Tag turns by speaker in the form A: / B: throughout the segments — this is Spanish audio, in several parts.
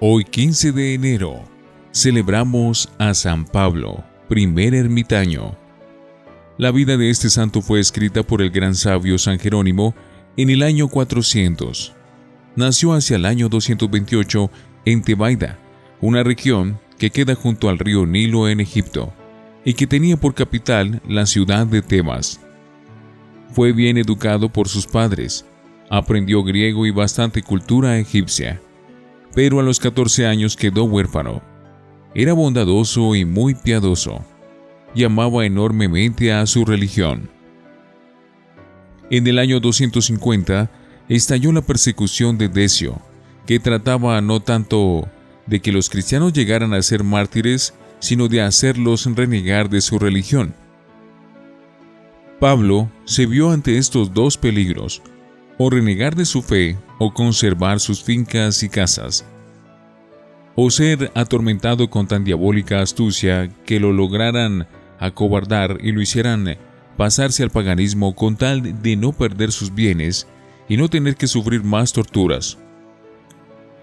A: Hoy 15 de enero, celebramos a San Pablo, primer ermitaño. La vida de este santo fue escrita por el gran sabio San Jerónimo en el año 400. Nació hacia el año 228 en Tebaida, una región que queda junto al río Nilo en Egipto, y que tenía por capital la ciudad de Tebas. Fue bien educado por sus padres, aprendió griego y bastante cultura egipcia, pero a los 14 años quedó huérfano. Era bondadoso y muy piadoso, y amaba enormemente a su religión. En el año 250 estalló la persecución de Decio, que trataba no tanto de que los cristianos llegaran a ser mártires, sino de hacerlos renegar de su religión. Pablo se vio ante estos dos peligros: o renegar de su fe, o conservar sus fincas y casas, o ser atormentado con tan diabólica astucia que lo lograran acobardar y lo hicieran pasarse al paganismo con tal de no perder sus bienes y no tener que sufrir más torturas.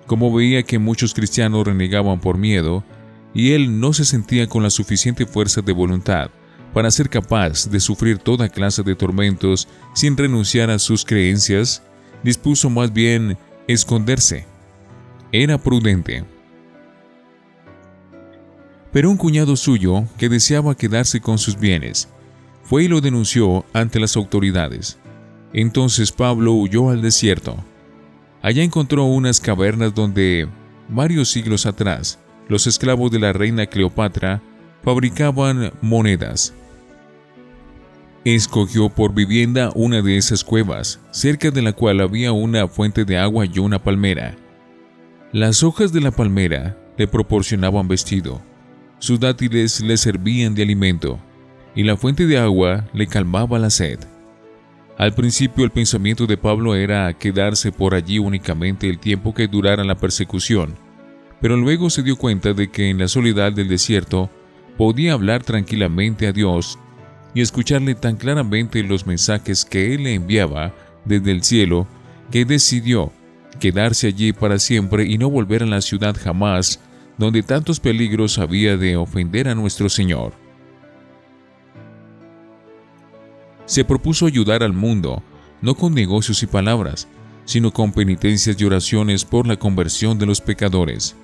A: Como veía que muchos cristianos renegaban por miedo, y él no se sentía con la suficiente fuerza de voluntad para ser capaz de sufrir toda clase de tormentos sin renunciar a sus creencias, dispuso más bien esconderse. Era prudente. Pero un cuñado suyo, que deseaba quedarse con sus bienes, fue y lo denunció ante las autoridades. Entonces Pablo huyó al desierto. Allá encontró unas cavernas donde, varios siglos atrás, los esclavos de la reina Cleopatra fabricaban monedas. Escogió por vivienda una de esas cuevas, cerca de la cual había una fuente de agua y una palmera. Las hojas de la palmera le proporcionaban vestido, sus dátiles le servían de alimento, y la fuente de agua le calmaba la sed. Al principio el pensamiento de Pablo era quedarse por allí únicamente el tiempo que durara la persecución, pero luego se dio cuenta de que en la soledad del desierto podía hablar tranquilamente a Dios y escucharle tan claramente los mensajes que Él le enviaba desde el cielo, que decidió quedarse allí para siempre y no volver a la ciudad jamás, donde tantos peligros había de ofender a nuestro Señor. Se propuso ayudar al mundo, no con negocios y palabras, sino con penitencias y oraciones por la conversión de los pecadores.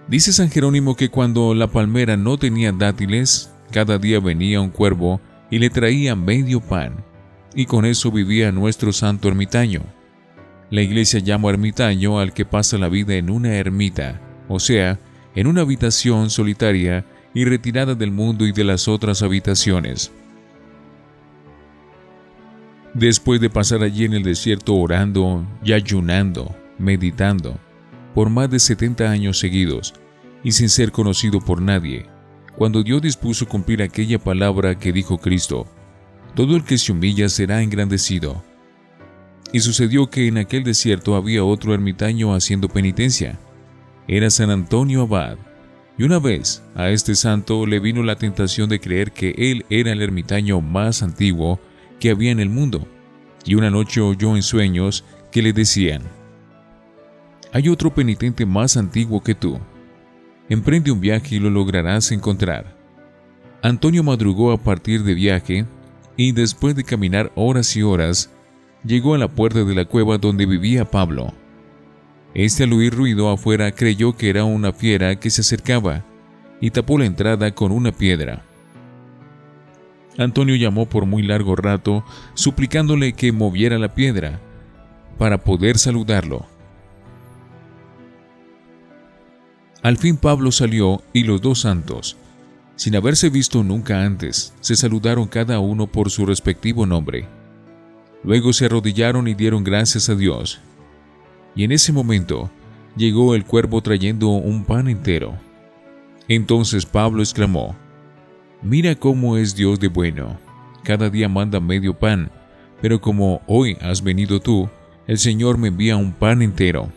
A: Dice San Jerónimo que cuando la palmera no tenía dátiles, cada día venía un cuervo y le traía medio pan, y con eso vivía nuestro santo ermitaño. La Iglesia llama ermitaño al que pasa la vida en una ermita, o sea, en una habitación solitaria y retirada del mundo y de las otras habitaciones. Después de pasar allí en el desierto orando y ayunando, meditando, por más de 70 años seguidos, y sin ser conocido por nadie, cuando Dios dispuso cumplir aquella palabra que dijo Cristo: todo el que se humilla será engrandecido. Y sucedió que en aquel desierto había otro ermitaño haciendo penitencia. Era San Antonio Abad, y una vez a este santo le vino la tentación de creer que él era el ermitaño más antiguo que había en el mundo, y una noche oyó en sueños que le decían: hay otro penitente más antiguo que tú. Emprende un viaje y lo lograrás encontrar. Antonio madrugó a partir de viaje, y después de caminar horas y horas, llegó a la puerta de la cueva donde vivía Pablo. Este, al oír ruido afuera, creyó que era una fiera que se acercaba, y tapó la entrada con una piedra. Antonio llamó por muy largo rato, suplicándole que moviera la piedra para poder saludarlo. Al fin Pablo salió, y los dos santos, sin haberse visto nunca antes, se saludaron cada uno por su respectivo nombre. Luego se arrodillaron y dieron gracias a Dios. Y en ese momento llegó el cuervo trayendo un pan entero. Entonces Pablo exclamó: mira cómo es Dios de bueno. Cada día manda medio pan, pero como hoy has venido tú, el Señor me envía un pan entero.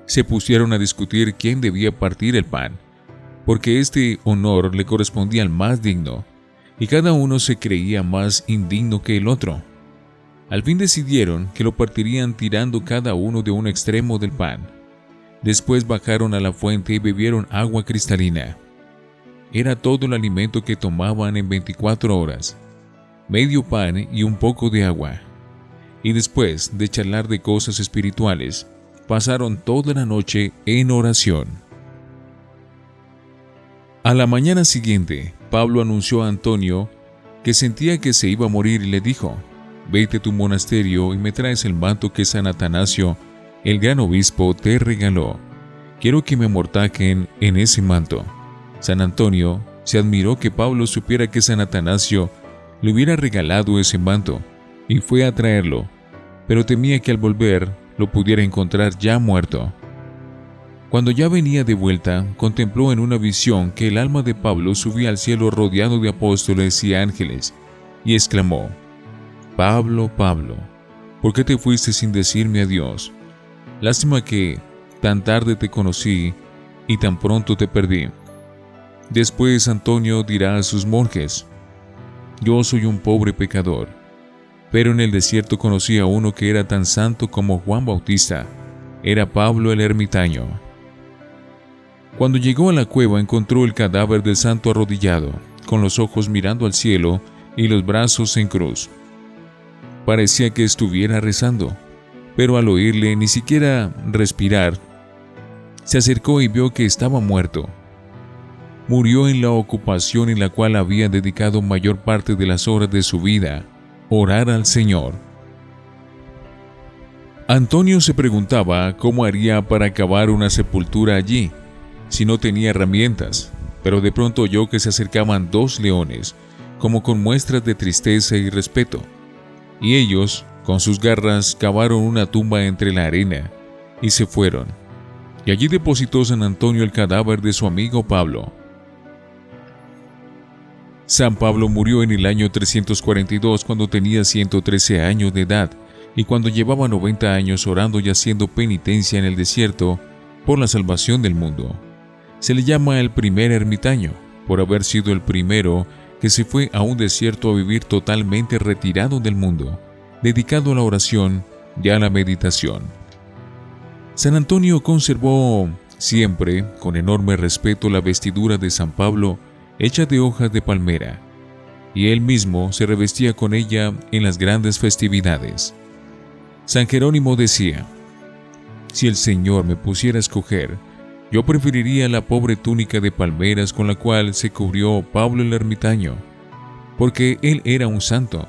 A: Se pusieron a discutir quién debía partir el pan, porque este honor le correspondía al más digno, y cada uno se creía más indigno que el otro. Al fin decidieron que lo partirían tirando cada uno de un extremo del pan. Después bajaron a la fuente y bebieron agua cristalina. Era todo el alimento que tomaban en 24 horas, medio pan y un poco de agua. Y después de charlar de cosas espirituales, pasaron toda la noche en oración. A la mañana siguiente, Pablo anunció a Antonio que sentía que se iba a morir y le dijo: «Vete a tu monasterio y me traes el manto que San Atanasio, el gran obispo, te regaló. Quiero que me amortaquen en ese manto». San Antonio se admiró que Pablo supiera que San Atanasio le hubiera regalado ese manto y fue a traerlo, pero temía que al volver lo pudiera encontrar ya muerto. Cuando ya venía de vuelta, contempló en una visión que el alma de Pablo subía al cielo rodeado de apóstoles y ángeles, y exclamó: «Pablo, Pablo, ¿por qué te fuiste sin decirme adiós? Lástima que tan tarde te conocí y tan pronto te perdí». Después Antonio dirá a sus monjes: «Yo soy un pobre pecador, pero en el desierto conocí a uno que era tan santo como Juan Bautista. Era Pablo el ermitaño». Cuando llegó a la cueva encontró el cadáver del santo arrodillado, con los ojos mirando al cielo y los brazos en cruz. Parecía que estuviera rezando, pero al oírle ni siquiera respirar, se acercó y vio que estaba muerto. Murió en la ocupación en la cual había dedicado mayor parte de las horas de su vida, orar al Señor. Antonio se preguntaba cómo haría para cavar una sepultura allí, si no tenía herramientas, pero de pronto oyó que se acercaban 2 leones, como con muestras de tristeza y respeto, y ellos, con sus garras, cavaron una tumba entre la arena, y se fueron, y allí depositó San Antonio el cadáver de su amigo Pablo. San Pablo murió en el año 342 cuando tenía 113 años de edad, y cuando llevaba 90 años orando y haciendo penitencia en el desierto por la salvación del mundo. Se le llama el primer ermitaño, por haber sido el primero que se fue a un desierto a vivir totalmente retirado del mundo, dedicado a la oración y a la meditación. San Antonio conservó siempre, con enorme respeto, la vestidura de San Pablo hecha de hojas de palmera, y él mismo se revestía con ella en las grandes festividades. San Jerónimo decía: «Si el Señor me pusiera a escoger, yo preferiría la pobre túnica de palmeras con la cual se cubrió Pablo el ermitaño, porque él era un santo,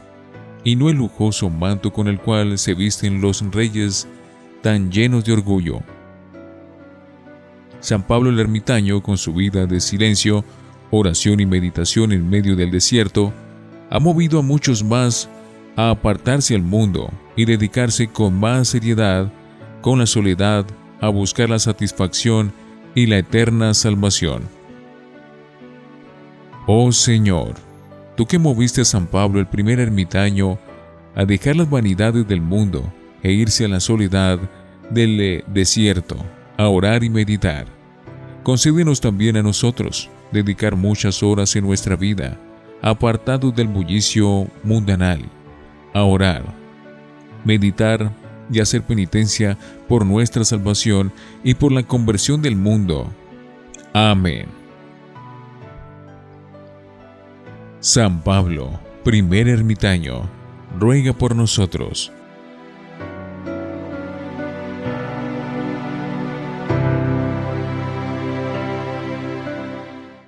A: y no el lujoso manto con el cual se visten los reyes tan llenos de orgullo». San Pablo el ermitaño, con su vida de silencio, oración y meditación en medio del desierto, ha movido a muchos más a apartarse al mundo y dedicarse con más seriedad, con la soledad, a buscar la satisfacción y la eterna salvación. Oh Señor, tú que moviste a San Pablo el primer ermitaño a dejar las vanidades del mundo e irse a la soledad del desierto a orar y meditar, concédenos también a nosotros dedicar muchas horas en nuestra vida, apartados del bullicio mundanal, a orar, meditar y hacer penitencia por nuestra salvación y por la conversión del mundo. Amén. San Pablo, primer ermitaño, ruega por nosotros.